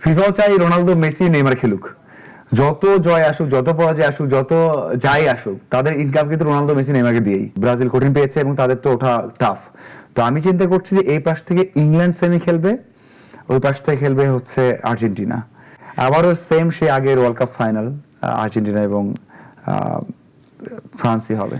ফিফাও চাই Ronaldo, Messi, Neymar খেলুক, যত জয় আসুক, যত পরাজয় আসুক, যত যাই আসুক, তাদের ইনকাম কিন্তু রোনালদো, মেসি, নেইমারকে দিয়েই। ব্রাজিল কঠিন পেয়েছে এবং তাদের তো ওঠা টাফ। তো আমি চিন্তা করছি যে এই পাশ থেকে ইংল্যান্ড সেমি খেলবে, ওই পাশ থেকে খেলবে হচ্ছে আর্জেন্টিনা। আবারও সেম সে আগের ওয়ার্ল্ড কাপ ফাইনাল, আর্জেন্টিনা এবং ফ্রান্সই হবে।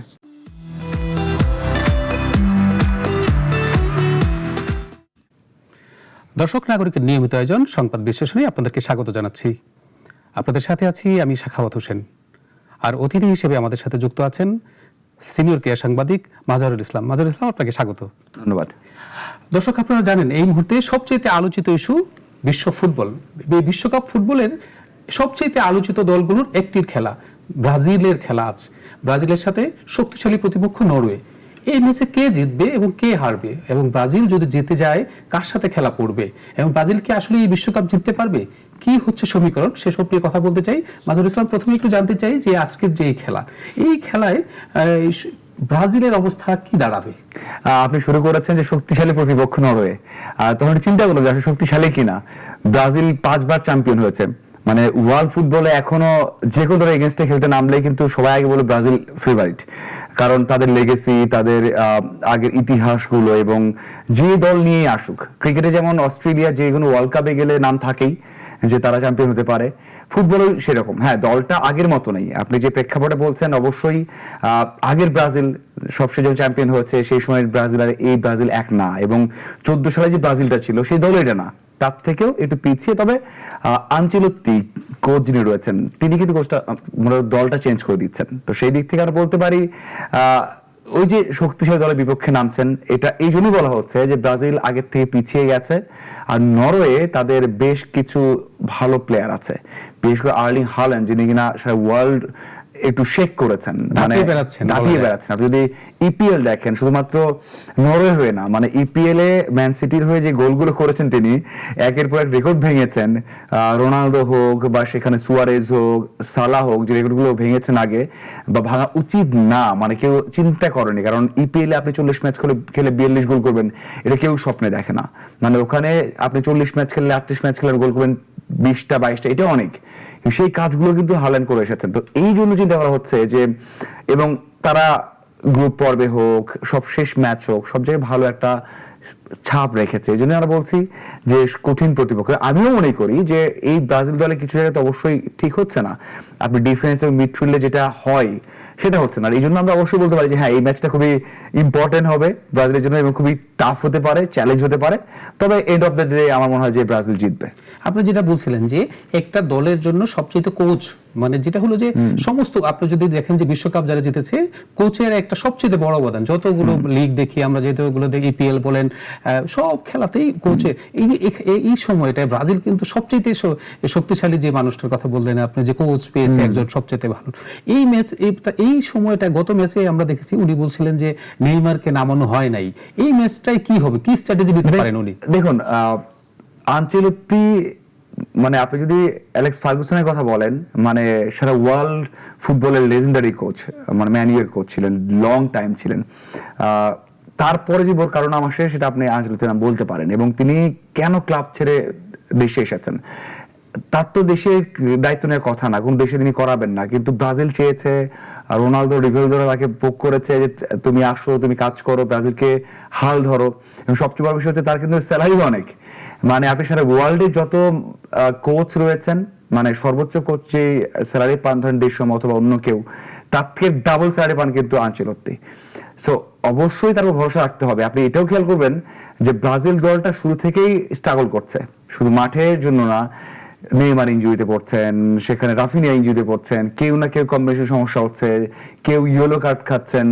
দর্শক নাগরিকের নিয়মিত আয়োজন সংবাদ বিশ্লেষণে আপনাদেরকে স্বাগত জানাচ্ছি। আপনাদের সাথে আছি আমি সাখাওয়াত হোসেন, আর অতিথি হিসেবে আমাদের সাথে যুক্ত আছেন সিনিয়র ক্রীড়া সাংবাদিক মাজহারুল ইসলাম। মাজহারুল ইসলাম, আপনাকে স্বাগত। ধন্যবাদ। দর্শক, আপনারা জানেন এই মুহূর্তে সবচেয়ে আলোচিত ইস্যু বিশ্ব ফুটবল। বিশ্বকাপ ফুটবলের সবচেয়ে আলোচিত দলগুলোর একটির খেলা, ব্রাজিলের খেলা আজ। ব্রাজিলের সাথে শক্তিশালী প্রতিপক্ষ নরওয়ে। এই ম্যাচে কে জিতবে এবং কে হারবে, এবং ব্রাজিল যদি জিতে যায় কার সাথে খেলা পড়বে, এবং ব্রাজিল কি আসলে এই বিশ্বকাপ জিততে পারবে, কি হচ্ছে সমীকরণ, সেসব নিয়ে কথা বলতে চাই। মাজহারুল ইসলাম, প্রথমে একটু জানতে চাই যে আজকের যে খেলা, এই খেলায় ব্রাজিলের অবস্থা কি দাঁড়াবে? আপনি শুরু করেছেন যে শক্তিশালী প্রতিপক্ষ নরওয়ে, তখন চিন্তা করলাম যে আসলে শক্তিশালী কিনা। ব্রাজিল 5 বার চ্যাম্পিয়ন হয়েছে, মানে ওয়ার্ল্ড ফুটবলে এখনো যে কোনো দলের এগেনস্টে খেলতে নামলেই কিন্তু সবাই আগে বলে ব্রাজিল ফেভারিট, কারণ তাদের লেগেসি, তাদের আগের ইতিহাসগুলো, এবং যে দল নিয়েই আসুক। ক্রিকেটে যেমন অস্ট্রেলিয়া যে কোনো ওয়ার্ল্ড কাপে গেলে নাম থাকেই যে তারা চ্যাম্পিয়ন হতে পারে, ফুটবলও সেরকম। হ্যাঁ, দলটা আগের মতো নেই, আপনি যে প্রেক্ষাপটে বলছেন অবশ্যই আগের ব্রাজিল সবশেষ যখন চ্যাম্পিয়ন হয়েছে সেই সময় ব্রাজিল আর এই ব্রাজিল এক না, এবং 14 সালে যে ব্রাজিলটা ছিল সেই দল এটা না, তার থেকেও একটু পিছিয়ে। তবে আনচেলত্তি কোচ যিনি রয়েছেন তিনি কিন্তু কোচটা দলটা চেঞ্জ করে দিচ্ছেন। তো সেই দিক থেকে আমরা বলতে পারি ওই যে শক্তিশালী দলের বিপক্ষে নামছেন, এটা এই জন্যই বলা হচ্ছে যে ব্রাজিল আগের থেকে পিছিয়ে গেছে। আর নরওয়ে তাদের বেশ কিছু ভালো প্লেয়ার আছে, বিশেষ করে আর্লিং হাল্যান্ড, যিনি কিনা ওয়ার্ল্ড একটু শেক করেছেন, মানে দাপিয়ে বেড়াচ্ছেন। আপনি যদি ইপিএল দেখেন, শুধুমাত্র নরওয়ে হয়ে না, মানে ইপিএল এ ম্যান সিটির হয়ে যে গোলগুলো করেছেন তিনি, একের পর এক রেকর্ড ভেঙেছেন। রোনালদো হোক বা সেখানে সুয়ারেজ হোক, সালা হোক, যে রেকর্ডগুলো ভেঙেছেন আগে, বা ভাঙা উচিত না, মানে কেউ চিন্তা করেনি। কারণ ইপিএল এ আপনি 40 ম্যাচ খেলে 42 গোল করবেন, এটা কেউ স্বপ্নে দেখে না। মানে ওখানে আপনি 40 ম্যাচ খেললে, 38 ম্যাচ খেলে গোল করবেন 20টা 22টা, এটা অনেক। সেই কাজগুলো কিন্তু হাল্যান্ড করে এসেছেন। তো এই জন্য চিন্তা করা হচ্ছে যে, এবং তারা গ্রুপ পর্বে হোক, সব শেষ ম্যাচ হোক, সব জায়গায় ভালো একটা ছাপ রেখেছে। এই জন্য আমরা বলছি যে কঠিন প্রতিপক্ষ। আমিও মনে করি যে এই ব্রাজিল দলে কিছু জায়গায় তো অবশ্যই ঠিক হচ্ছে না, আপনি ডিফেন্স এবং মিডফিল্ডে যেটা হয় সেটা হচ্ছে না। এই জন্য আমরা অবশ্যই বলতে পারি যে হ্যাঁ, এই ম্যাচটা খুবই ইম্পর্টেন্ট হবে ব্রাজিলের জন্য, এবং খুবই টাফ হতে পারে, চ্যালেঞ্জ হতে পারে। তবে এন্ড অফ দ্য ডে আমার মনে হয় যে ব্রাজিল জিতবে। আপনি যেটা বলছিলেন যে একটা দলের জন্য সবচেয়ে কোচ, মানে যেটা হলো যে সমস্ত, আপনি যদি দেখেন যে বিশ্বকাপ যারা জিতেছে, কোচের একটা সবচেয়ে বড় অবদান। যতগুলো লিগ দেখি আমরা, যেগুলো দেখি, ইপিএল বলেন, সব খেলাতেই কোচের এই যে এই সময়টায় ব্রাজিল কিন্তু সবচেয়ে শক্তিশালী যে মানুষটার কথা বললেন আপনি, যে কোচ পেয়েছে একজন সবচেয়ে ভালো। এই ম্যাচ, এই সময়টা, গত ম্যাচে আমরা দেখেছি উনি বলছিলেন যে নেইমারকে নামানো হয় নাই। এই ম্যাচটাই কি হবে, কি স্ট্র্যাটেজি দিতে পারেন উনি? দেখুন, আনচেলত্তি, মানে আপনি যদি অ্যালেক্স ফার্গুসনের কথা বলেন, মানে সারা ওয়ার্ল্ড ফুটবলের লেজেন্ডারি কোচ, মানে ম্যান ইউর কোচ ছিলেন, লং টাইম ছিলেন। তারপরে যে বড় কারণ আমার সেটা আপনি আনচেলত্তির নাম বলতে পারেন। এবং তিনি কেন ক্লাব ছেড়ে দেশে এসেছেন, তার তো দেশের দায়িত্ব নেওয়ার কথা না, কোন দেশে তিনি করাবেন না, কিন্তু ব্রাজিল চেয়েছে, রোনালদো, রিভেলদোরা তাকে পোক করেছে যে তুমি আসো, তুমি কাজ করো, ব্রাজিলকে হাল ধরো। এবং সবচেয়ে বড় বিষয় হচ্ছে তার কিন্তু স্যালারি অনেক, মানে আপনি সারা ওয়ার্ল্ডে যত কোচ রয়েছেন, মানে সর্বোচ্চ কোচ যে স্যালারি পান, ধরেন দেশম অথবা অন্য কেউ, তার থেকে ডাবল স্যালারি পান কিন্তু আনচেলত্তি। সো অবশ্যই তার ভরসা রাখতে হবে। আপনি এটাও খেয়াল করবেন যে ব্রাজিল দলটা শুরু থেকেই স্ট্রাগল করছে, শুধু মাঠের জন্য না, নেইমার ইনজুরিতে পড়ছেন, সেখানে রাফিনিয়া ইনজুরিতে পড়ছেন, কেউ না কেউ কম্বিনেশন সমস্যা হচ্ছে, কেউ ইয়েলো কার্ড খাচ্ছেন,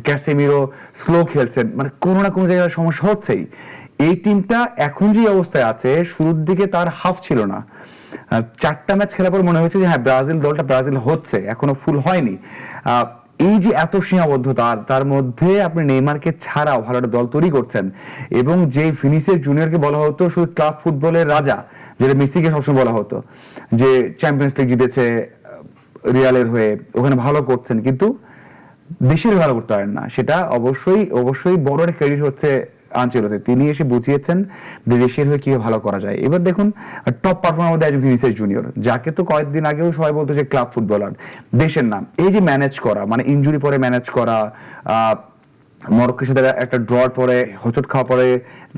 ক্যাসেমিরো স্লো খেলছেন, মানে কোনো না কোনো জায়গায় সমস্যা হচ্ছেই। এই টিমটা এখন যে অবস্থায় আছে, শুরুর দিকে তার হাফ ছিল না। 4টা ম্যাচ খেলার পর মনে হয়েছে যে হ্যাঁ, ব্রাজিল দলটা ব্রাজিল হচ্ছে, এখনো ফুল হয়নি। এই যে এত সীমাবদ্ধতা, তার মধ্যে আপনি নেইমারকে ছাড়াও ভালো একটা দল তৈরি করছেন, এবং যে ভিনিসিয়াস জুনিয়রকে বলা হতো শুধু ক্লাব ফুটবলের রাজা, যেটা মেসিকে সবসময় বলা হতো, যে চ্যাম্পিয়ন্স লিগ জিতেছে রিয়ালের হয়ে, ওখানে ভালো করছেন, কিন্তু দেশের ভালো করতে পারেন না, সেটা অবশ্যই অবশ্যই বড় একটা ক্রেডিট হচ্ছে আনচেলত্তি, তিনি এসে বুঝিয়েছেন যে দেশের হয়ে কিভাবে ভালো করা যায়। এবার দেখুন টপ পারফর্মার মধ্যে একজন ভিনিসিয়াস জুনিয়র, যাকে তো কয়েকদিন আগেও সবাই বলতো যে ক্লাব ফুটবলার, দেশের নাম, এই যে ম্যানেজ করা, মানে ইনজুরি পরে ম্যানেজ করা, মরক্কোর সাথে একটা ড্রর পরে, হোঁচট খাওয়া পরে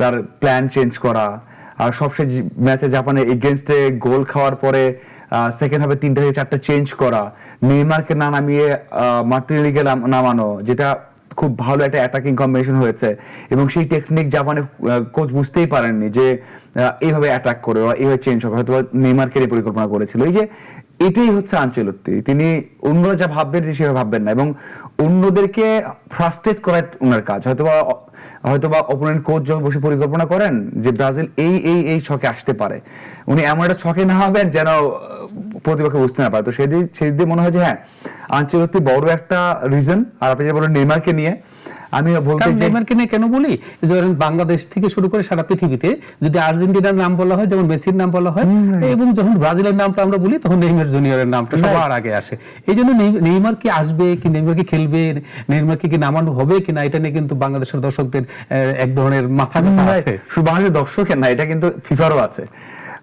তার প্ল্যান চেঞ্জ করা, আর সবশেষ ম্যাচে জাপানের এগেনস্টে গোল খাওয়ার পরে সেকেন্ড হাফে 3টা থেকে 4টা চেঞ্জ করা, নেইমারকে না নামিয়ে মার্টিনেলিকে নামানো, যেটা খুব ভালো একটা অ্যাটাকিং কম্বিনেশন হয়েছে। এবং সেই টেকনিক জাপানের কোচ বুঝতেই পারেননি যে এইভাবে অ্যাটাক করে বা এইভাবে চেঞ্জ হবে, হয়তো নেইমারকে পরিকল্পনা করেছিল। এই যে এটাই হচ্ছে আনচেলত্তি, তিনি অন্যরা যা ভাববেন সেভাবে ভাববেন না, এবং অন্যদেরকে ফ্রাস্ট্রেট করা ওনার কাজ। হয়তোবা অপোনেন্ট কোচ যখন বসে পরিকল্পনা করেন যে ব্রাজিল এই ছকে আসতে পারে, উনি এমন একটা ছকে না হবেন যেন প্রতিপক্ষ বুঝতে না পারে। তো সেই দিয়ে মনে হয় যে হ্যাঁ, আনচেলত্তি বড় একটা রিজন। আর আপনি যে বলেন নেইমারকে নিয়ে, আমি বলতে চাই নেইমারকে নিয়ে কেন বলি, ধরেন বাংলাদেশ থেকে শুরু করে সারা পৃথিবীতে যদি আর্জেন্টিনার নাম বলা হয়, যেমন মেসির নাম বলা হয়, এবং যখন ব্রাজিলের নামটা আমরা বলি তখন নেইমার জুনিয়রের নামটা সবার আগে আসে। এই জন্য নেইমার কি আসবে কি, নেইমার কি খেলবে, নেইমার কি নামানো হবে কিনা, এটা নিয়ে কিন্তু বাংলাদেশের দর্শকদের এক ধরনের মাথা ব্যথা আছে। শুধু বাংলাদেশের দর্শকের না, এটা কিন্তু ফিফারও আছে।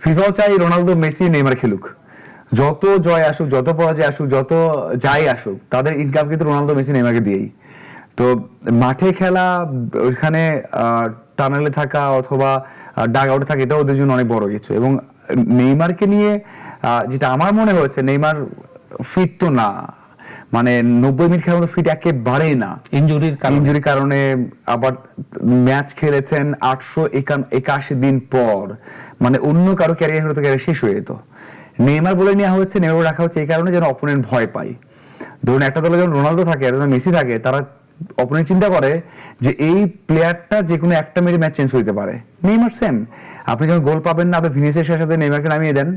ফিফাও চাই রোনালদো, মেসি, নেইমার খেলুক, যত জয় আসুক, যত পরাজয় আসুক, যত যাই আসুক, তাদের ইনকাম কিন্তু রোনালদো, মেসি, নেইমারকে দিয়েই। তো মাঠে খেলা, ওইখানে টানেলে থাকা অথবা ডাগ আউটে থাকা, এটা ওদের জন্য অনেক বড় কিছু। এবং নেইমারকে নিয়ে যেটা আমার মনে হয়েছে, নেইমার ফিট তো না, মানে 90 মিনিট খেলার মতো ফিট একেবারেই না, ইনজুরির কারণে। আবার ম্যাচ খেলেছেন 881 দিন পর, মানে অন্য কারো ক্যারিয়ার হতো ক্যারিয়ার শেষ হয়ে যেত। নেইমার বলে নেওয়া হচ্ছে, নেইমার রাখা হচ্ছে এই কারণে যেন অপোনেন্ট ভয় পায়। ধরুন একটা দলে যখন রোনালদো থাকে, একটা মেসি থাকে, তারা অপোনেন্ট চিন্তা করে যে এই প্লেয়ারটা যে কোনো একটা মিনিটে ম্যাচ চেঞ্জ হতে পারে। নেইমার সেম, আপনি যখন গোল পাবেন না, আপনি ভিনিসিয়াসের সাথে নেইমারকে নামিয়ে দেন,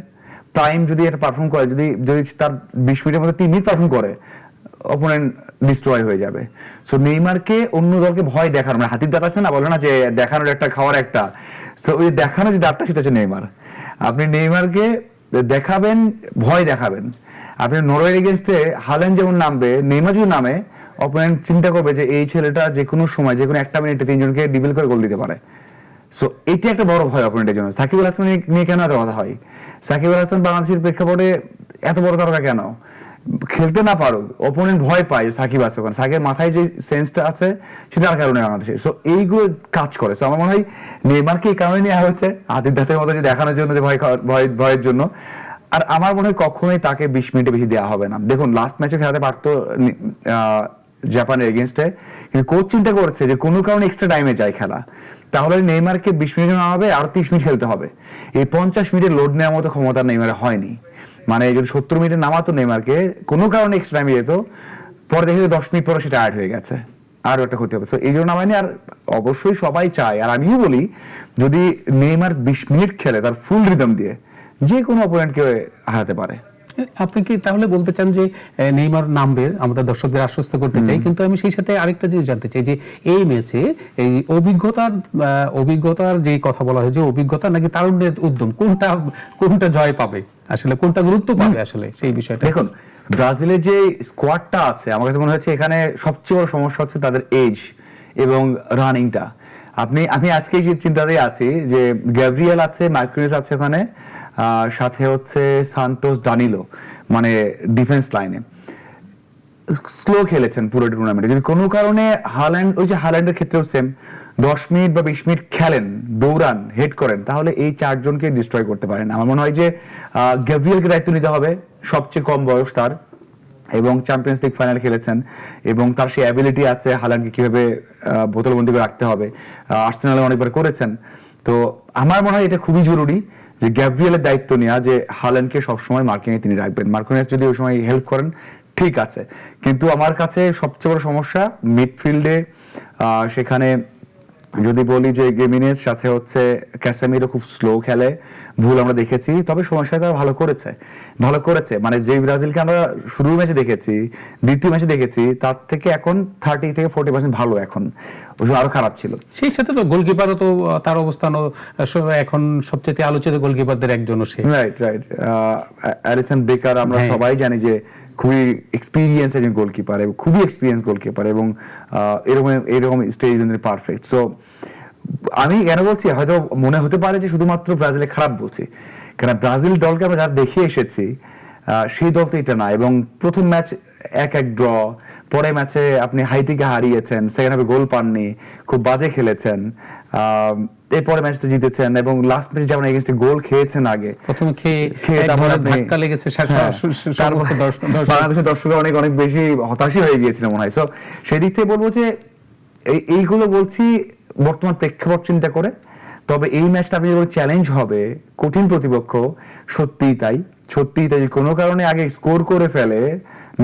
প্রাইম যদি এটা পারফর্ম করে, যদি তার 20 মিনিটের মধ্যে 3 মিনিট পারফর্ম করে, অপোনেন্ট ডিস্ট্রয় হয়ে যাবে। সো নেইমারকে অন্য দলকে ভয় দেখানো, মানে হাতির দাঁত আছে না, বলে না যে দেখানোর একটা খাওয়ার একটা, সো ওই দেখানো যে দাঁতটা, সেটা হচ্ছে নেইমার। আপনি নেইমারকে দেখাবেন, ভয় দেখাবেন। আপনি নরওয়ের এগেইনস্টে হাল্যান্ড যেমন নামবে, নেইমার যদি নামে, অপোনেন্ট চিন্তা করবে যে এই ছেলেটা যে কোনো সময়, যে কোনো একটা মিনিটে 3 জনকে ডিবেল করে গোল দিতে পারে। সো এটি একটা বড় ভয় অপোনেন্টের জন্য। সাকিব আল হাসান নিয়ে কেন এত কথা হয়? সাকিব আল হাসান বাংলাদেশের প্রেক্ষাপটে এত বড় তারকা কেন? খেলতে না পারুক, অপোনেন্ট ভয় পায় সাকিব আছে, কারণ সাকিবের মাথায় যে সেন্সটা আছে সেটার কারণে বাংলাদেশে। সো এইগুলো কাজ করে। সো আমার মনে হয় নেইমারকে এই কারণে নেওয়া হয়েছে, হাতির দাঁতের মতো যে দেখানোর জন্য, যে ভয়ের জন্য। আর আমার মনে হয় কখনোই তাকে 20 মিনিটে বেশি দেওয়া হবে না। দেখুন লাস্ট ম্যাচে খেলাতে পারতো জাপানের এগেইনস্টে, কিন্তু কোচ চিন্তা করছে যে কোনো কারণে এক্সট্রা টাইমে যায় খেলা, তাহলে নেইমারকে 20 মিনিট নেওয়া হবে, আর 30 মিনিট খেলতে হবে। এই 50 মিনিটের লোড নেওয়ার মতো ক্ষমতা নেইমারের হয়নি। মানে যদি 70 মিনিটে নামাতো নেইমারকে, কোনো কারণে এক্সট্রা টাইমে যেত, পরে দেখে 10 মিনিট পরে সেটা অ্যাড হয়ে গেছে, আরও একটা ক্ষতি হবে। তো এই জন্য নামায়নি। আর অবশ্যই সবাই চায়, আর আমিও বলি, যদি নেইমার 20 মিনিট খেলে তার ফুল রিদম দিয়ে, যে কোনো অপোনেন্টকে হারাতে পারে। আপনি কি তাহলে বলতে চান যে নেইমার নামবে, আমাদের দর্শকদের আশ্বস্ত করতে চাই, কিন্তু আমি সেই সাথে আরেকটা জিনিস জানতে চাই যে এই ম্যাচে এই অভিজ্ঞতার যে কথা বলা হয়, যে অভিজ্ঞতা নাকি তারুণ্যের উদ্যম, কোনটা জয় পাবে, আসলে কোনটা গুরুত্ব পাবে, আসলে সেই বিষয়টা। দেখুন ব্রাজিলের যে স্কোয়াডটা আছে, আমার কাছে মনে হচ্ছে এখানে সবচেয়ে বড় সমস্যা হচ্ছে তাদের এজ এবং রানিংটা। আমি আজকে যে চিন্তাতেই আছি যে গ্যাব্রিয়েল আছে, মার্কিনেজ আছে ওখানে, সাথে হচ্ছে সান্তোস, দানিলো, মানে ডিফেন্স লাইনে স্লো খেলেছেন পুরো টুর্নামেন্টে। যদি কোনো কারণে হাল্যান্ড, ওই যে হাল্যান্ডের ক্ষেত্রেও সেম, 10 মিনিট বা 20 মিনিট খেলেন, দৌড়ান, হেড করেন, তাহলে এই 4 জনকে ডিস্ট্রয় করতে পারেন। আমার মনে হয় যে গ্যাব্রিয়েলকে দায়িত্ব নিতে হবে, সবচেয়ে কম বয়স তার, এবং চ্যাম্পিয়ন্স লিগ ফাইনাল খেলেছেন, এবং তার সেই অ্যাবিলিটি আছে হাল্যান্ডকে কিভাবে বোতলবন্দি করে রাখতে হবে, আর্সেনালে অনেকবার করেছেন। তো আমার মনে হয় এটা খুবই জরুরি যে গ্যাব্রিয়েলের দায়িত্ব নেওয়া, যে হাল্যান্ডকে সবসময় মার্কিংয়ে তিনি রাখবেন। মার্কিনেজ যদি ওই সময় হেল্প করেন ঠিক আছে, কিন্তু আমার কাছে সবচেয়ে বড় সমস্যা মিডফিল্ডে। সেখানে যদি বলি যে গেমিনেস সাথে হচ্ছে ক্যাসেমিরো খুব স্লো খেলে, ভুল আমরা দেখেছি, তবে সময়ের সাথে ভালো করেছে। মানে যে ব্রাজিলকে আমরা শুরুর ম্যাচে দেখেছি, দ্বিতীয় ম্যাচে দেখেছি, তার থেকে এখন 30 থেকে 40% ভালো। এখন ওই আরো খারাপ ছিল। সেই সাথে তো গোলকিপারও তো তার অবস্থানও এখন সবচেয়ে আলোচিত গোলকিপারদের একজন। রাইট অ্যালিসন বেকার, আমরা সবাই জানি যে খুবই এক্সপিরিয়েন্স একজন গোলকিপার, এবং খুবই এক্সপিরিয়েন্স গোলকিপার, এবং এরকম স্টেজ পারফেক্ট। সো আমি কেন বলছি, হয়তো মনে হতে পারে যে শুধুমাত্র ব্রাজিলে খারাপ বলছি, কারণ ব্রাজিল দলকে আমরা যারা দেখে এসেছি সেই দল তো এটা না। এবং প্রথম ম্যাচ 1-1 ড্র, পরে ম্যাচে আপনি হাইতিকে হারিয়েছেন, সেকেন্ড হাফে গোল পাননি, খুব বাজে খেলেছেন, এরপরে ম্যাচটা জিতেছেন এবং লাস্ট ম্যাচে যেমন এগেইনস্টে গোল খেয়েছেন আগে, প্রথমে খেয়ে তারপর আপনি ধাক্কা লেগেছে, বাংলাদেশের দর্শকরা অনেক অনেক বেশি হতাশই হয়ে গিয়েছিল মনে হয়। সো সেই দিক থেকে বলবো যে এইগুলো বলছি বর্তমান প্রেক্ষাপট চিন্তা করে। তবে এই ম্যাচটা আপনি যখন চ্যালেঞ্জ হবে, কঠিন প্রতিপক্ষ, সত্যিই তাই, সত্যিই তাই। কোনো কারণে আগে স্কোর করে ফেলে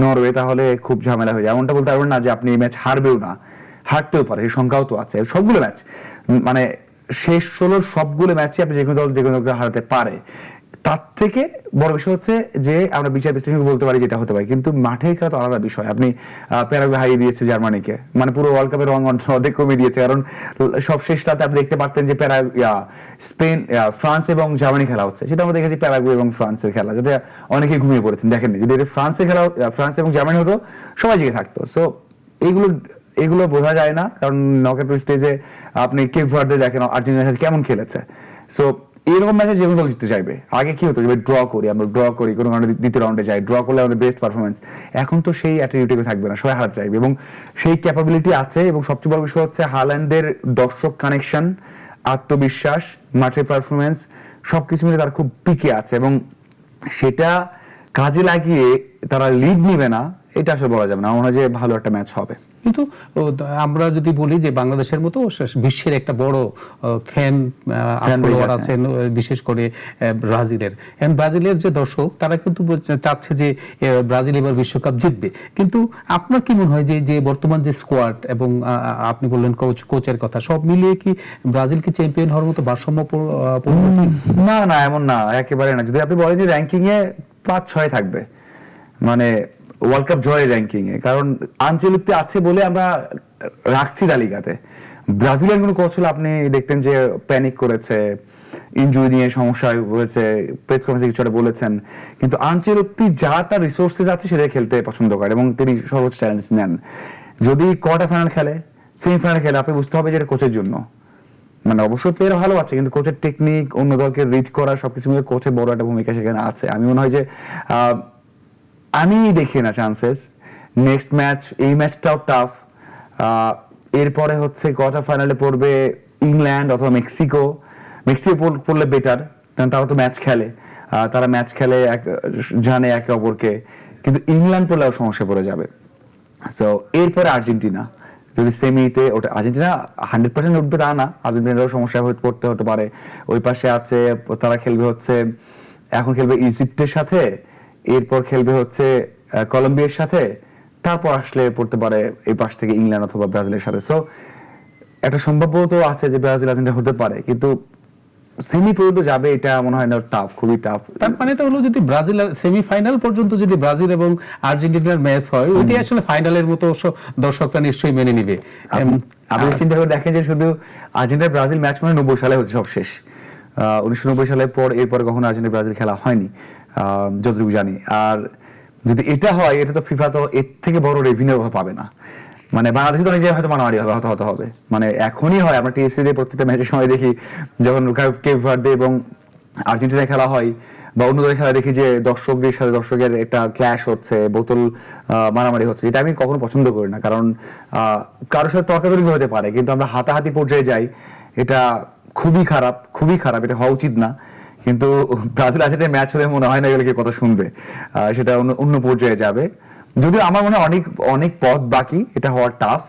নরওয়ে, তাহলে খুব ঝামেলা হয়ে যায়। এমনটা বলতে পারবেন না যে আপনি এই ম্যাচ হারবেও না, হারতেও পারে, এই সংখ্যাও তো আছে। সবগুলো ম্যাচ মানে শেষ 16 সবগুলো ম্যাচই আপনি যে কোনো দল হারাতে পারে। তার থেকে বড় বিষয় হচ্ছে যে আমরা বিচার বিশ্লেষণ বলতে পারি যেটা হতে পারে, কিন্তু মাঠে খেলা তো আলাদা বিষয়। আপনি প্যারাগুয়ে হারিয়ে দিয়েছে জার্মানিকে, মানে পুরো ওয়ার্ল্ড কাপের রং অর্ধেক কমিয়ে দিয়েছে। কারণ সব শেষটাতে আপনি দেখতে পারতেন যে স্পেন, ফ্রান্স এবং জার্মানি খেলা হচ্ছে, সেটা আমরা দেখেছি প্যারাগুয়ে এবং ফ্রান্সের খেলা, যেটা অনেকেই ঘুমিয়ে পড়েছেন দেখেননি। যদি এটা ফ্রান্সের খেলা, ফ্রান্স এবং জার্মানি হতো, সবাই জেগে থাকতো। সো এগুলো বোঝা যায় না, কারণ নকআউট স্টেজে আপনি কেপ ভার্দে দেখেন আর্জেন্টিনার সাথে কেমন খেলেছে। সো এরকম ম্যাচে যে কোনো দল জিততে চাইবে। আগে কি হতো যে আমরা ড্র করি, কোনো কারণে দ্বিতীয় রাউন্ডে যাই, ড্র করলে আমাদের বেস্ট পারফরমেন্স। এখন তো সেই অ্যাটিটিউডে থাকবে না, সবাই হারাতে চাইবে এবং সেই ক্যাপাবিলিটি আছে। এবং সবচেয়ে বড় বিষয় হচ্ছে হাল্যান্ডের দর্শক কানেকশন, আত্মবিশ্বাস, মাঠের পারফরমেন্স সবকিছু মিলে তারা খুব পিকে আছে এবং সেটা কাজে লাগিয়ে তারা লিড নিবে না, এটা আসলে বলা যাবে না। আমার মনে হয় যে ভালো একটা ম্যাচ হবে। কিন্তু আমরা যদি বলি যে বাংলাদেশের মতো বিশ্বের একটা বড় ফ্যান আছেন, বিশেষ করে ব্রাজিলের, ব্রাজিলের যে দর্শক তারা কিন্তু চাচ্ছে যে ব্রাজিল এবার বিশ্বকাপ জিতবে। কিন্তু আপনার কি মনে হয় যে বর্তমান যে স্কোয়াড এবং আপনি বললেন কোচের কথা, সব মিলিয়ে কি ব্রাজিল কি চ্যাম্পিয়ন হওয়ার মতো ভারসাম্য? না, এমন না, একেবারে না। যদি আপনি বলেন যে র্যাঙ্কিং এ 5-6 থাকবে, মানে ওয়ার্ল্ড কাপ জয়ের র্যাঙ্কিং এ, কারণ আনচেলত্তি আছে বলে আমরা রাখছি তালিকাতে। ব্রাজিলের কোনো কোচ হলে আপনি দেখতেন যে প্যানিক করেছে, ইনজুরি নিয়ে সমস্যা হয়েছে, প্রেস কনফারেন্সে কিছু একটা বলেছেন। কিন্তু আনচেলত্তি যা তার রিসোর্সেস আছে সেটাই খেলতে পছন্দ করে এবং তিনি সর্বোচ্চ চ্যালেঞ্জ নেন। যদি কোয়ার্টার ফাইনাল খেলে, সেমিফাইনাল খেলে, আপনি বুঝতে হবে যে এটা কোচের জন্য। মানে অবশ্যই প্লেয়ার ভালো আছে, কিন্তু কোচের টেকনিক, অন্য দলকে রিড করা, সবকিছু মিলে কোচের বড় একটা ভূমিকা সেখানে আছে। আমি মনে হয় যে আমি দেখি না চান্সেস। নেক্সট ম্যাচ, এই ম্যাচটাও টাফ। এরপরে হচ্ছে কোয়ার্টার ফাইনালে পড়বে ইংল্যান্ড অথবা মেক্সিকো পড়লে বেটার, কারণ তারা তো ম্যাচ খেলে, তারা ম্যাচ খেলে, জানে একে অপরকে। কিন্তু ইংল্যান্ড পড়লেও সমস্যা পড়ে যাবে। সো এরপরে আর্জেন্টিনা, যদি সেমিতে ওটা, আর্জেন্টিনা 100% উঠবে তা না, আর্জেন্টিনারও সমস্যা পড়তে হতে পারে। ওই পাশে আছে, তারা খেলবে হচ্ছে, এখন খেলবে ইজিপ্টের সাথে, এরপর খেলবে হচ্ছে কলম্বিয়ার সাথে, তারপর আসলে পড়তে পারে এই পাশ থেকে ইংল্যান্ড অথবা ব্রাজিলের সাথে। সো একটা সম্ভাব্যতা আছে যে ব্রাজিল আর্জেন্টিনা হতে পারে, কিন্তু সেমি পর্যন্ত যাবে এটা মনে হয় না, টাফ, খুবই টাফ। তার মানে এটা হলো যদি ব্রাজিল সেমিফাইনাল পর্যন্ত যদি ব্রাজিল এবং আর্জেন্টিনার ম্যাচ হয়, ওইটাই আসলে ফাইনালের মতো দর্শকরা নিশ্চয়ই মেনে নিবে। আপনি চিন্তা করে দেখেন যে শুধু আর্জেন্টিনা ব্রাজিল ম্যাচ মানে 90 সালে হচ্ছে সব শেষ। 1990 সালের পর এরপরে কখনো আর্জেন্টিনা ব্রাজিল খেলা হয়নি যতটুকু জানি। আর যদি এটা হয়, এটা তো ফিফা তো এর থেকে বড় রেভিনিউ পাবে না। মানে বাংলাদেশে তো অনেক জায়গায় হয়তো মারামারি হবে, হতে হবে, মানে এখনই হয়। আমরা টিএসসি দিয়ে প্রত্যেকটা ম্যাচের সময় দেখি, যখন কেপ ভার্দে এবং আর্জেন্টিনা খেলা হয় বা অন্য দলের খেলা দেখি যে দর্শকদের সাথে দর্শকের একটা ক্ল্যাশ হচ্ছে, বোতল মারামারি হচ্ছে, যেটা আমি কখনো পছন্দ করি না। কারণ কারোর সাথে তর্কাতর্কি হতে পারে, কিন্তু আমরা হাতাহাতি পর্যায়ে যাই, এটা খুবই খারাপ, খুবই খারাপ, এটা হওয়া উচিত না। কিন্তু ব্রাজিল আর্জেন্টিনার ম্যাচ হলে মনে হয় না এগুলো কথা শুনবে, সেটা অন্য পর্যায়ে যাবে। যদিও আমার মনে হয় অনেক অনেক পথ বাকি, এটা হওয়া টাফ,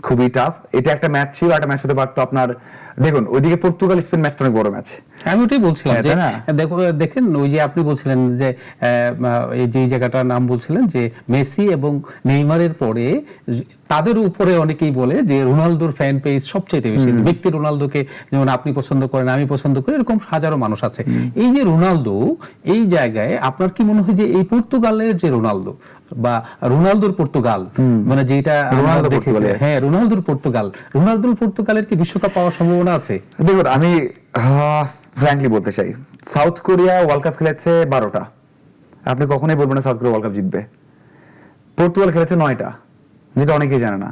খুবই টাফ। এটা একটা ম্যাচ ছিল, একটা ম্যাচ হতে পারতো আপনার, দেখুন ওইদিকে পর্তুগাল স্পেন ম্যাচটা অনেক বড় ম্যাচ। আমি ওটাই বলছিলাম যে দেখেন, ওই যে আপনি বলছিলেন যে এই যে জায়গাটার নাম বলছিলেন যে মেসি এবং নেইমারের পরে তাদের উপরে অনেকেই বলে যে রোনালদোর ফ্যান পেজ সবচেয়ে বেশি। ব্যক্তি রোনালদোকে যেমন আপনি পছন্দ করেন, আমি পছন্দ করি, এরকম হাজারো মানুষ আছে। এই যে রোনালদো, এই জায়গায় আপনার কি মনে হয় যে এই পর্তুগালের যে রোনালদো বা রোনালদোর পর্তুগাল, মানে যেটা হ্যাঁ রোনালদোর পর্তুগালের কি বিশ্বকাপ পাওয়ার সম্ভাবনা আছে? দেখুন, আমি ফ্র্যাঙ্কলি বলতে চাই, সাউথ কোরিয়া ওয়ার্ল্ড কাপ খেলেছে 12টা, আপনি কখনোই বলবেন না সাউথ কোরিয়া ওয়ার্ল্ড কাপ জিতবে। পর্তুগাল খেলেছে 9টা, যেটা অনেকেই জানে না।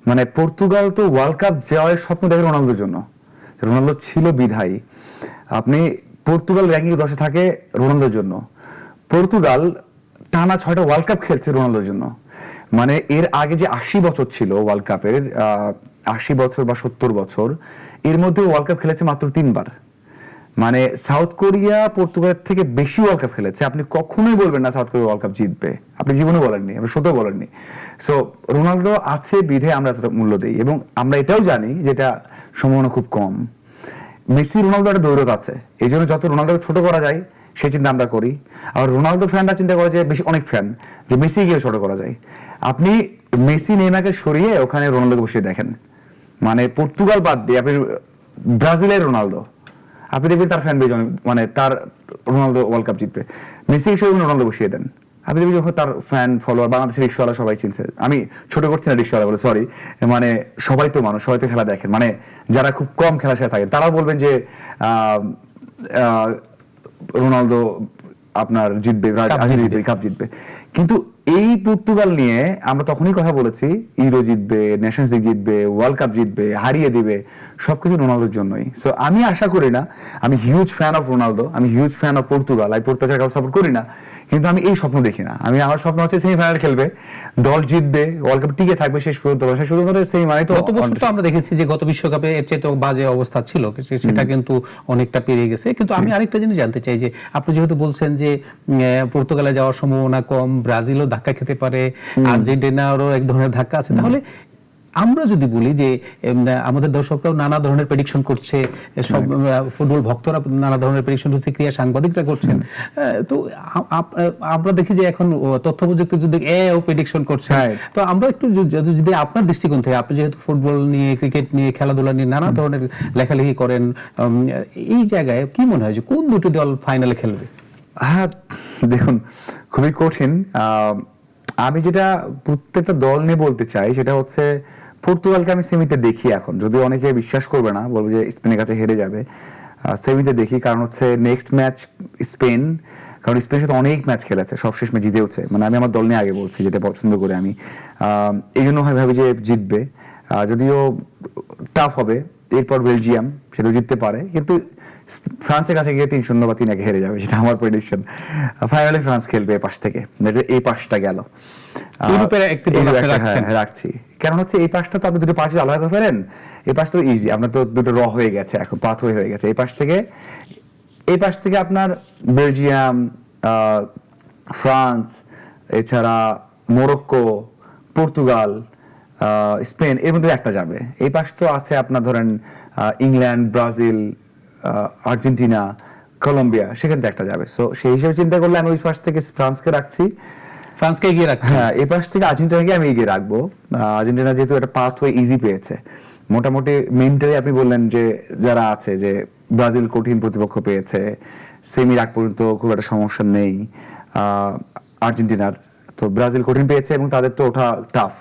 মানে পর্তুগাল তো ওয়ার্ল্ড কাপ জয়ের স্বপ্ন দেখে রোনালদোর জন্য, রোনালদো ছিল বিধায়ী। আপনি পর্তুগাল র্যাঙ্কিং 10-এ থাকে রোনালদোর জন্য। পর্তুগাল টানা 6টা ওয়ার্ল্ড কাপ খেলছে রোনালদোর জন্য। মানে এর আগে যে 80 বছর ছিল ওয়ার্ল্ড কাপের, 80 বছর বা 70 বছর, এর মধ্যে ওয়ার্ল্ড কাপ খেলেছে মাত্র 3বার। মানে সাউথ কোরিয়া পর্তুগালের থেকে বেশি ওয়ার্ল্ড কাপ খেলেছে। আপনি কখনোই বলবেন না সাউথ কোরিয়া ওয়ার্ল্ড কাপ জিতবে, আপনি জীবনে বলেননি, আপনি সত্যি বলেননি। সো রোনালদো আছে বিধে আমরা এতটা মূল্য দিই, এবং আমরা এটাও জানি যেটা সম্ভাবনা খুব কম। মেসি রোনালদো একটা দৌড়ত আছে, এই জন্য যত রোনালদোকে ছোট করা যায় সেই চিন্তা আমরা করি। আর রোনালদো ফ্যানরা চিন্তা করে যে বেশি অনেক ফ্যান যে মেসি গিয়ে ছোট করা যায়। আপনি মেসি নেইমারকে সরিয়ে ওখানে রোনালদোকে বসিয়ে দেখেন, মানে পর্তুগাল বাদ দিয়ে আপনি ব্রাজিলের রোনালদো, আপনি দেখবেন তার ফ্যান বেজ অনেক, মানে তার রোনালদো ওয়ার্ল্ড কাপ জিতবে। মেসি হিসেবে রোনালদো বসিয়ে দেন, আপনি দেখবেন যখন তার ফ্যান ফলোয়ার, বাংলাদেশের রিক্সাওয়ালা সবাই চিনছে, আমি ছোট করছি না রিক্সাওয়ালা বলে, সরি, মানে সবাই তো মানুষ, সবাই তো খেলা দেখেন, মানে যারা খুব কম খেলার সাথে থাকেন তারাও বলবেন যে রোনালদো আপনার জিতবে, কাপ জিতবে। কিন্তু এই পর্তুগাল নিয়ে আমরা তখনই কথা বলেছি ইউরো জিতবে, নেশনস লিগ জিতবে, ওয়ার্ল্ড কাপ জিতবে, হারিয়ে দিবে, সবকিছু রোনালদোর জন্যই। সো আমি আশা করি না, আমি হিউজ ফ্যান অফ রোনালদো, আমি হিউজ ফ্যান অফ পর্তুগাল, আমি পর্তুগাল কাউকে সাপোর্ট করি না, কিন্তু আমি এই স্বপ্ন দেখি না। আমার স্বপ্ন হচ্ছে সেমিফাইনাল খেলবে, দল জিতবে, ওয়ার্ল্ড কাপ টিকে থাকবে শেষ পর্যন্ত। শেষ পর্যন্ত সেই মানে তো গত বছর তো আমরা দেখেছি যে গত বিশ্বকাপে এর চেয়ে তো বাজে অবস্থা ছিল, সেটা কিন্তু অনেকটা পেরিয়ে গেছে। কিন্তু আমি আরেকটা জিনিস জানতে চাই যে আপনি যেহেতু বলছেন যে পর্তুগালে যাওয়ার সম্ভাবনা কম, ব্রাজিলও ধাক্কা খেতে পারে, আর্জেন্টিনারও এক ধরনের ধাক্কা আছে, তাহলে আমরা যদি বলি যে আমাদের দর্শকরাও নানা ধরনের প্রেডিকশন করছে, সব ফুটবল ভক্তরা নানা ধরনের প্রেডিকশন হচ্ছে, ক্রীড়া সাংবাদিকরা করছেন, তো আমরা দেখি যে এখন তথ্য প্রযুক্তির যুগে ও প্রেডিকশন করছে। তো আমরা একটু যদি আপনার দৃষ্টিকোণ থেকে, আপনি যেহেতু ফুটবল নিয়ে, ক্রিকেট নিয়ে, খেলাধুলা নিয়ে নানা ধরনের লেখালেখি করেন, এই জায়গায় কি মনে হয় যে কোন দুটি দল ফাইনালে খেলবে? হ্যাঁ, দেখুন খুবই কঠিন। আমি যেটা প্রত্যেকটা দল নিয়ে বলতে চাই সেটা হচ্ছে পর্তুগালকে আমি সেমিতে দেখি এখন, যদিও অনেকে বিশ্বাস করবে না, বলবে যে স্পেনের কাছে হেরে যাবে, সেমিতে দেখি। কারণ হচ্ছে নেক্সট ম্যাচ স্পেন, কারণ স্পেনের সাথে অনেক ম্যাচ খেলেছে, সবশেষ ম্যাচ জিতেওছে। মানে আমি আমার দল নিয়ে আগে বলছি, যেটা পছন্দ করে আমি, এই জন্য হয় ভাবি যে জিতবে, যদিও টাফ হবে। এরপর বেলজিয়াম, সেটাও জিততে পারে, কিন্তু ফ্রান্সের কাছে গিয়ে 3-0 বা 3-1 হেরে যাবে, সেটা আমার প্রেডিকশন। ফাইনালে ফ্রান্স খেলবে এই পাশ থেকে, এই পাশটা গেল রাখছি। কারণ হচ্ছে এই পাশটা তো আপনি দুটো পাশে আলাদা করে ফেলেন, এই পাশ তো ইজি, আপনার তো দুটো র হয়ে গেছে, এখন পাথ হয়ে গেছে। এই পাশ থেকে আপনার বেলজিয়াম, ফ্রান্স, এছাড়া মরক্কো, পর্তুগাল, স্পেন, এর মধ্যে একটা যাবে। এই পাশ তো আছে আপনার ধরেন ইংল্যান্ড, ব্রাজিল, আর্জেন্টিনা, কলম্বিয়া, সেখান থেকে একটা যাবে। সো সেই হিসেবে চিন্তা করলে আমি ওই পাশ থেকে ফ্রান্সকে রাখছি, ফ্রান্সকে এগিয়ে রাখছি। হ্যাঁ, এই পাশ থেকে আর্জেন্টিনাকে আমি এগিয়ে রাখবো। আর্জেন্টিনা যেহেতু একটা পাথওয়ে ইজি পেয়েছে, মোটামুটি মেন্টালি আপনি বললেন যে যারা আছে, যে ব্রাজিল কঠিন প্রতিপক্ষ পেয়েছে, সেমির আগ পর্যন্ত খুব একটা সমস্যা নেই আর্জেন্টিনার, তো ব্রাজিল কঠিন পেয়েছে এবং তাদের তো ওঠা টাফ।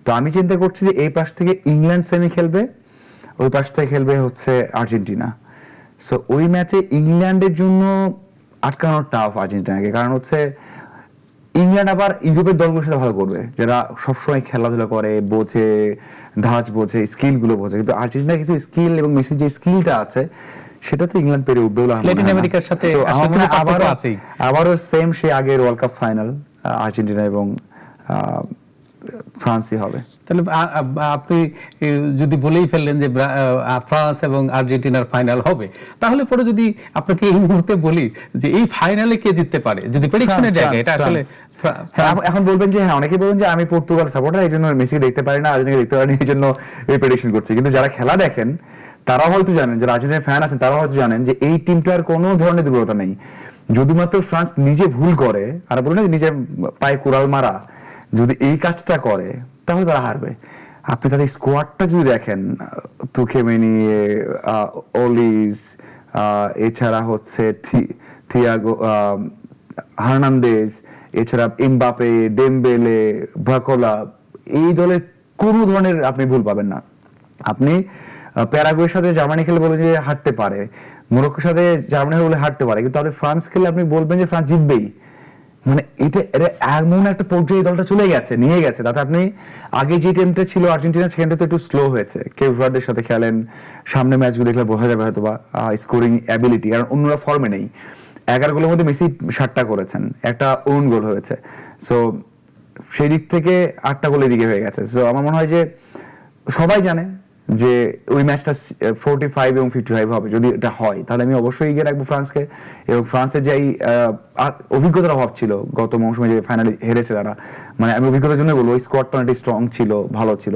তো আমি চিন্তা করছি যে এই পাশ থেকে ইংল্যান্ড সেমি খেলবে, ওই পাশ থেকে খেলবে হচ্ছে আর্জেন্টিনা। সো ওই ম্যাচে ইংল্যান্ডের জন্য আটকানো টাফ আর্জেন্টিনাকে, কারণ হচ্ছে ইংল্যান্ড আবার ইউরোপের দলগুলোর সাথে ভালো করবে, যারা সবসময় খেলাধুলা করে, বোঝে, ধাঁচ বোঝে, স্কিল গুলো বোঝে। কিন্তু আর্জেন্টিনা কিছু স্কিল এবং মেসির যে স্কিলটা আছে সেটাতে ইংল্যান্ড পেরে উঠবে বলে ল্যাটিন আমেরিকার সাথে আবারও সেম সেই আগের ওয়ার্ল্ড কাপ ফাইনাল আর্জেন্টিনা এবং ফ্রান্সই হবে। তাহলে আপনি যদি বলেই ফেললেন যে ফ্রান্স এবং আর্জেন্টিনার ফাইনাল হবে, তাহলে পরে যদি আপনাকে এই মুহূর্তে বলি যে এই ফাইনালে কে জিততে পারে, যদি প্রেডিকশনের জায়গায়, এটা আসলে এখন বলবেন যে, হ্যাঁ, অনেকে বলবেন যে আমি পর্তুগাল সাপোর্টার, এই জন্য মেসিকে দেখতে পারি না, আর্জেন্টিনা দেখতে পারি না, এই জন্য এই প্রেডিকশন করছি। কিন্তু যারা খেলা দেখেন তারাও হয়তো জানেন, যারা আর্জেন্টিনার ফ্যান আছেন তারাও হয়তো জানেন যে এই টিমটার কোনো ধরনের দুর্বলতা নেই। যদি মাত্র ফ্রান্স নিজে ভুল করে, আর বলুন না নিজের পায়ে কুড়াল মারা, যদি এই কাজটা করে তাহলে তারা হারবে। আপনি তাদের স্কোয়াডটা যদি দেখেন, তুখেমেনি, অলিস, এছাড়া হচ্ছে থিয়াগো, হার্নান্দেজ, এছাড়া এমবাপে, ডেমবেলে, বাকোলা, এই দলের কোনো ধরনের আপনি ভুল পাবেন না। আপনি প্যারাগুয়ের সাথে জার্মানি খেলে বলবেন যে হারতে পারে, মরক্কোর সাথে জার্মানি বলে হারতে পারে, কিন্তু আপনি ফ্রান্স খেলে আপনি বলবেন যে ফ্রান্স জিতবেই, মানে এটা এটা এমন একটা পর্যায়ে দলটা চলে গেছে, নিয়ে গেছে, তাতে আপনি আগে যে টিমটা ছিল আর্জেন্টিনা সেখান থেকে তো একটু স্লো হয়েছে, কেপ ভার্দের সাথে খেলেন, সামনে ম্যাচগুলো দেখলে বোঝা যাবে হয়তো বা স্কোরিং অ্যাবিলিটি, কারণ অন্যরা ফর্মে নেই। 11 গোলের মধ্যে মেসি 7টা করেছেন, একটা ওন গোল হয়েছে, সো সেই দিক থেকে 8টা গোল এদিকে হয়ে গেছে। সো আমার মনে হয় যে সবাই জানে যে ওই ম্যাচটা 45 এবং 55 হবে, যদি এটা হয় তাহলে আমি অবশ্যই এগিয়ে রাখবো ফ্রান্সকে। এবং ফ্রান্সের যে অভিজ্ঞতার অভাব ছিল গত মৌসুমে যে ফাইনালে হেরেছে তারা, মানে আমি অভিজ্ঞতার জন্য বলবো ওই স্কোয়াডটা অনেকটা স্ট্রং ছিল, ভালো ছিল,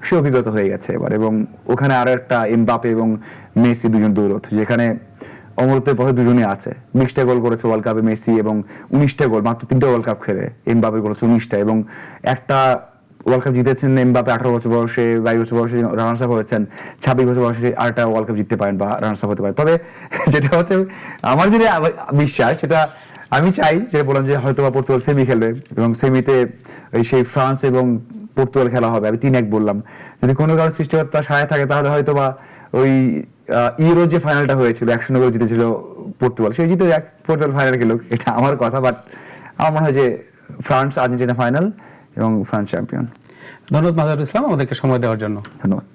সে অভিজ্ঞতা হয়ে গেছে এবার। এবং ওখানে আরো একটা এমবাপে এবং মেসি দুজন দৌড়ত, যেখানে অমরত্বের পথে দুজনই আছে। 20টা গোল করেছে ওয়ার্ল্ড কাপে মেসি, এবং 19টা গোল মাত্র 3টা ওয়ার্ল্ড কাপ খেলে। এমবাপে করেছে 19টা, এবং একটা ওয়ার্ল্ড কাপ জিতেছেন এমবাপে 18 বছর বয়সে, 22 বছর বয়সে রানার্স আপ হয়েছেন, 26 বছর বয়সে আরেকটা ওয়ার্ল্ড কাপ জিততে পারেন বা রানার্স আপ হতে পারেন। তবে যেটা হচ্ছে আমার যেটা বিশ্বাস, সেটা আমি চাই, যেটা বললাম যে হয়তো বা পর্তুগাল সেমি খেলবে, এবং সেমিতে সেই ফ্রান্স এবং পর্তুগাল খেলা হবে। আমি 3-1 বললাম, যদি কোনো কারণে সৃষ্টিকর্তা সহায় থাকে তাহলে হয়তো বা ওই ইউরো যে ফাইনালটা হয়েছিল 1-0 গোলে জিতেছিল পর্তুগাল, সেই জিতে যাক, পর্তুগাল ফাইনাল খেলুক, এটা আমার কথা। বাট আমার মনে হয় যে ফ্রান্স আর্জেন্টিনা ফাইনাল এবং ফ্রান্স চ্যাম্পিয়ন। ধন্যবাদ মাজারুল ইসলাম আমাদেরকে সময় দেওয়ার জন্য। ধন্যবাদ।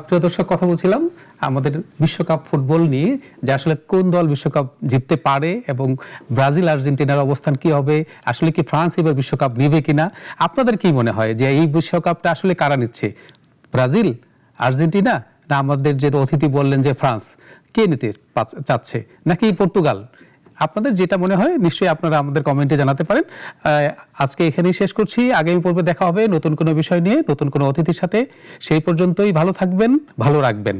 প্রিয় দর্শক, কথা বলছিলাম আমাদের বিশ্বকাপ ফুটবল নিয়ে, যে আসলে কোন দল বিশ্বকাপ জিততে পারে এবং ব্রাজিল আর্জেন্টিনার অবস্থান কি হবে, আসলে কি ফ্রান্স এবার বিশ্বকাপ নেবে কিনা। আপনাদের কি মনে হয় যে এই বিশ্বকাপটা আসলে কারা নিচ্ছে, ব্রাজিল, আর্জেন্টিনা, না আমাদের যে অতিথি বললেন যে ফ্রান্স, কে নিতে চাচ্ছে, নাকি পর্তুগাল? আপনাদের যেটা মনে হয় নিশ্চয়ই আপনারা আমাদের কমেন্টে জানাতে পারেন। আজকে এখানেই শেষ করছি, আগামী পর্বে দেখা হবে নতুন কোনো বিষয় নিয়ে, নতুন কোনো অতিথির সাথে। সেই পর্যন্তই ভালো থাকবেন, ভালো রাখবেন।